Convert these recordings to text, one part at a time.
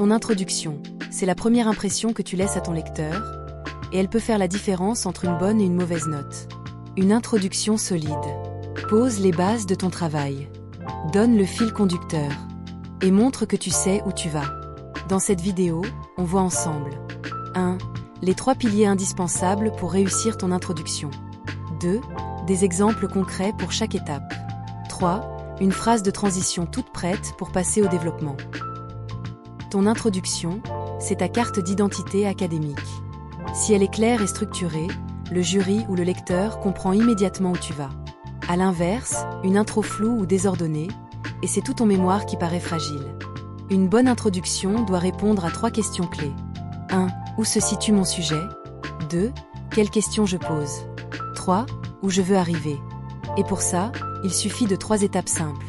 Ton introduction, c'est la première impression que tu laisses à ton lecteur, et elle peut faire la différence entre une bonne et une mauvaise note. Une introduction solide. Pose les bases de ton travail. Donne le fil conducteur. Et montre que tu sais où tu vas. Dans cette vidéo, on voit ensemble 1. Les 3 piliers indispensables pour réussir ton introduction. 2. Des exemples concrets pour chaque étape. 3. Une phrase de transition toute prête pour passer au développement. Ton introduction, c'est ta carte d'identité académique. Si elle est claire et structurée, le jury ou le lecteur comprend immédiatement où tu vas. À l'inverse, une intro floue ou désordonnée, et c'est tout ton mémoire qui paraît fragile. Une bonne introduction doit répondre à 3 questions clés. 1. Où se situe mon sujet? 2. Quelles questions je pose? 3. Où je veux arriver? Et pour ça, il suffit de 3 étapes simples.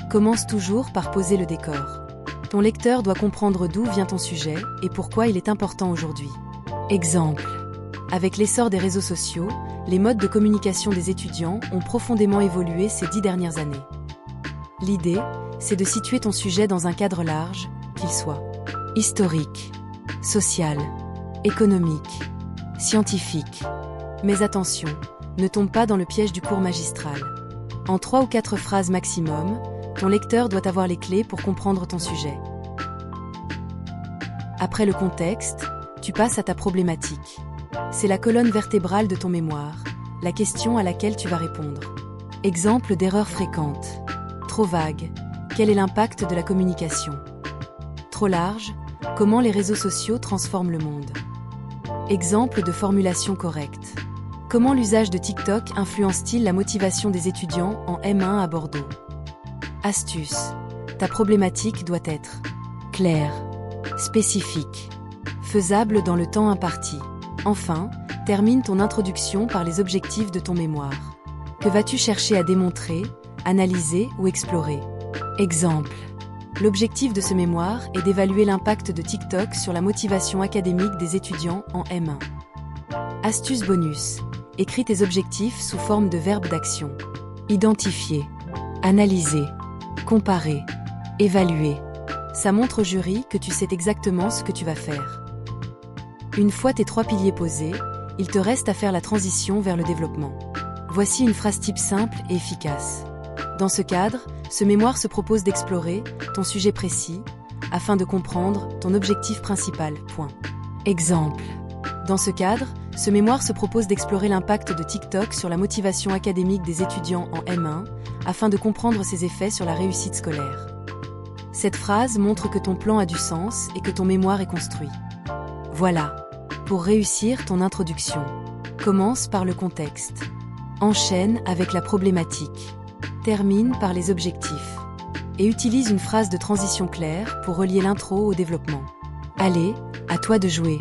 Commence toujours par poser le décor. Ton lecteur doit comprendre d'où vient ton sujet et pourquoi il est important aujourd'hui. Exemple. Avec l'essor des réseaux sociaux, les modes de communication des étudiants ont profondément évolué ces 10 dernières années. L'idée, c'est de situer ton sujet dans un cadre large, qu'il soit historique, social, économique, scientifique. Mais attention, ne tombe pas dans le piège du cours magistral. En 3 ou 4 phrases maximum, ton lecteur doit avoir les clés pour comprendre ton sujet. Après le contexte, tu passes à ta problématique. C'est la colonne vertébrale de ton mémoire, la question à laquelle tu vas répondre. Exemple d'erreurs fréquentes. Trop vague. Quel est l'impact de la communication? Trop large. Comment les réseaux sociaux transforment le monde? Exemple de formulation correcte. Comment l'usage de TikTok influence-t-il la motivation des étudiants en M1 à Bordeaux? Astuce. Ta problématique doit être claire, spécifique, faisable dans le temps imparti. Enfin, termine ton introduction par les objectifs de ton mémoire. Que vas-tu chercher à démontrer, analyser ou explorer? Exemple. L'objectif de ce mémoire est d'évaluer l'impact de TikTok sur la motivation académique des étudiants en M1. Astuce bonus. Écris tes objectifs sous forme de verbes d'action. Identifier, analyser, comparer, évaluer. Ça montre au jury que tu sais exactement ce que tu vas faire. Une fois tes 3 piliers posés, il te reste à faire la transition vers le développement. Voici une phrase type simple et efficace. Dans ce cadre, ce mémoire se propose d'explorer ton sujet précis afin de comprendre ton objectif principal. Point. Exemple. Dans ce cadre, ce mémoire se propose d'explorer l'impact de TikTok sur la motivation académique des étudiants en M1 afin de comprendre ses effets sur la réussite scolaire. Cette phrase montre que ton plan a du sens et que ton mémoire est construit. Voilà. Pour réussir ton introduction, commence par le contexte. Enchaîne avec la problématique. Termine par les objectifs. Et utilise une phrase de transition claire pour relier l'intro au développement. Allez, à toi de jouer.